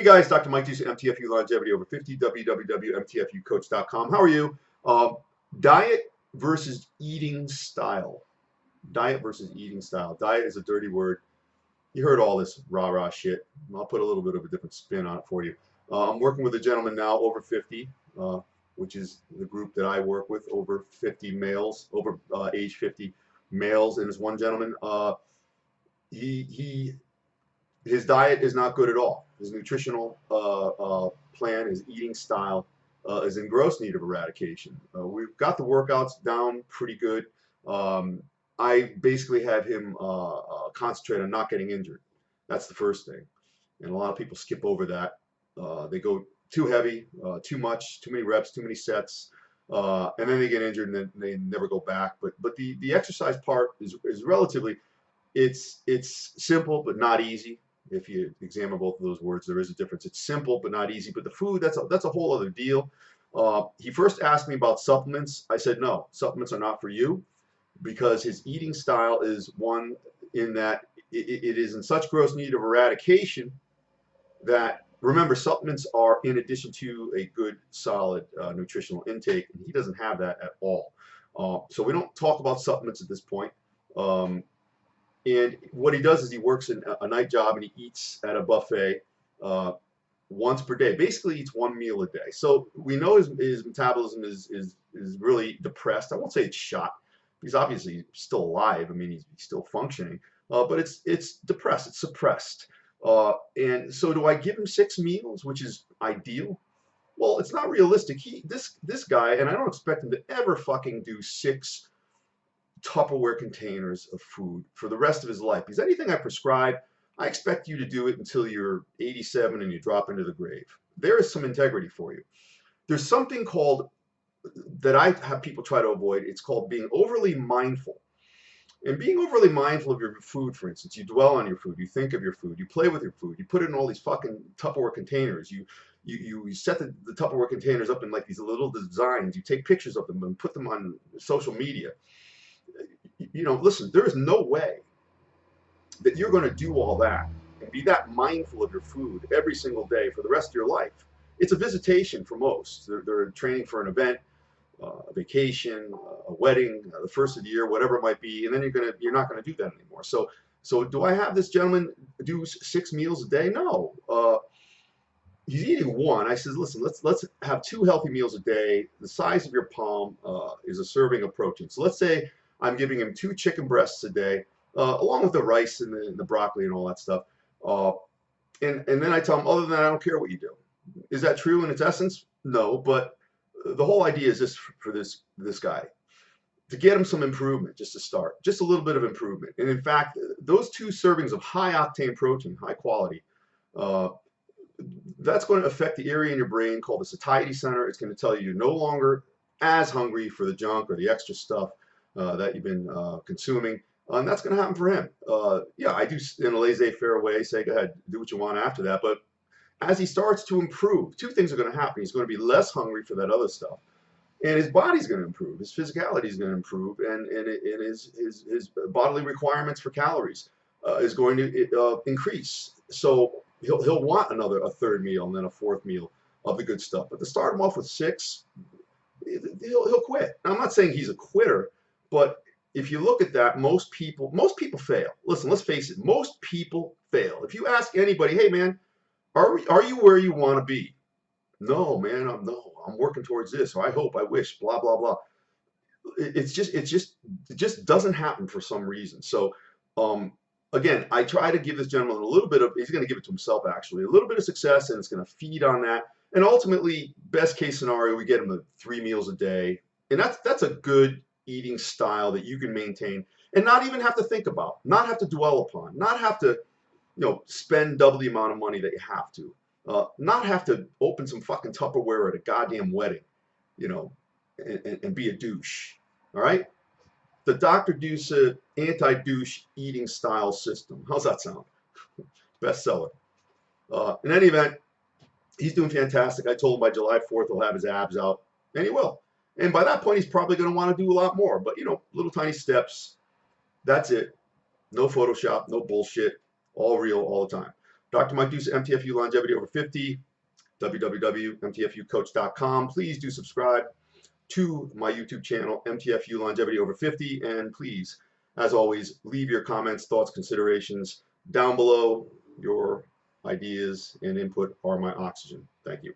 Hey guys, Dr. Mike Ducey, MTFU Longevity Over 50, www.mtfucoach.com. How are you? Diet versus eating style. Diet versus eating style. Diet is a dirty word. You heard all this rah-rah shit. I'll put a little bit of a different spin on it for you. I'm working with a gentleman now over 50, which is the group that I work with, over 50 males, over age 50 males. And this one gentleman, his diet is not good at all. His nutritional plan, his eating style is in gross need of eradication. We've got the workouts down pretty good. I basically have him concentrate on not getting injured. That's the first thing. And a lot of people skip over that. They go too heavy, too much, too many reps, too many sets, and then they get injured and then they never go back. But the exercise part is relatively, it's simple but not easy. If you examine both of those words, there is a difference. It's simple but not easy. But the food, that's a whole other deal. He first asked me about supplements. I said, no, supplements are not for you, because his eating style is one in that it is in such gross need of eradication that, remember, supplements are in addition to a good, solid nutritional intake, and he doesn't have that at all. So we don't talk about supplements at this point. And what he does is he works in a night job and he eats at a buffet once per day. Basically eats one meal a day. So we know his metabolism is really depressed. I won't say it's shot. He's obviously still alive. I mean, he's still functioning. But it's depressed. It's suppressed. And so do I give him 6 meals, which is ideal? Well, it's not realistic. This guy, and I don't expect him to ever fucking do 6 Tupperware containers of food for the rest of his life. Because anything I prescribe, I expect you to do it until you're 87 and you drop into the grave. There is some integrity for you. There's something called, that I have people try to avoid, it's called being overly mindful. And being overly mindful of your food, for instance, you dwell on your food, you think of your food, you play with your food, you put it in all these fucking Tupperware containers, you set the Tupperware containers up in like these little designs, you take pictures of them and put them on social media. You know, listen, there is no way that you're going to do all that and be that mindful of your food every single day for the rest of your life. It's a visitation for most. They're training for an event, a vacation, a wedding, the first of the year, whatever it might be, and then you're not going to do that anymore. So do I have this gentleman do 6 meals a day? No. He's eating 1. I says, listen, let's have 2 healthy meals a day. The size of your palm is a serving of protein. So let's say I'm giving him 2 chicken breasts a day, along with the rice and the broccoli and all that stuff. And then I tell him, other than that, I don't care what you do. Is that true in its essence? No, but the whole idea is this for this guy, to get him some improvement, just to start, just a little bit of improvement. And in fact, those 2 servings of high octane protein, high quality, that's going to affect the area in your brain called the satiety center. It's going to tell you you're no longer as hungry for the junk or the extra stuff that you've been consuming, and that's going to happen for him. Yeah, I do in a laissez-faire way say, go ahead, do what you want after that. But as he starts to improve, 2 things are going to happen. He's going to be less hungry for that other stuff, and his body's going to improve. His physicality is going to improve, and his bodily requirements for calories is going to increase. So he'll want a 3rd meal and then a 4th meal of the good stuff. But to start him off with 6, he'll quit. Now, I'm not saying he's a quitter, but if you look at that, most people fail. Listen, let's face it, most people fail. If you ask anybody, hey man, are you where you want to be? No, man, I'm working towards this, or I hope, I wish, blah blah blah. It just doesn't happen for some reason. So again, I try to give this gentleman a little bit of, he's going to give it to himself actually, a little bit of success, and it's going to feed on that. And ultimately, best case scenario, we get him to 3 meals a day, and that's a good eating style that you can maintain and not even have to think about, not have to dwell upon, not have to, spend double the amount of money that you have to, not have to open some fucking Tupperware at a goddamn wedding, and be a douche. All right, the Dr. Dusa anti-douche eating style system. How's that sound? Bestseller. In any event, he's doing fantastic. I told him by July 4th he'll have his abs out, and he will. And by that point, he's probably going to want to do a lot more. But, little tiny steps. That's it. No Photoshop, no bullshit. All real, all the time. Dr. Mike Dusa, MTFU Longevity Over 50, www.mtfucoach.com. Please do subscribe to my YouTube channel, MTFU Longevity Over 50, and please, as always, leave your comments, thoughts, considerations down below. Your ideas and input are my oxygen. Thank you.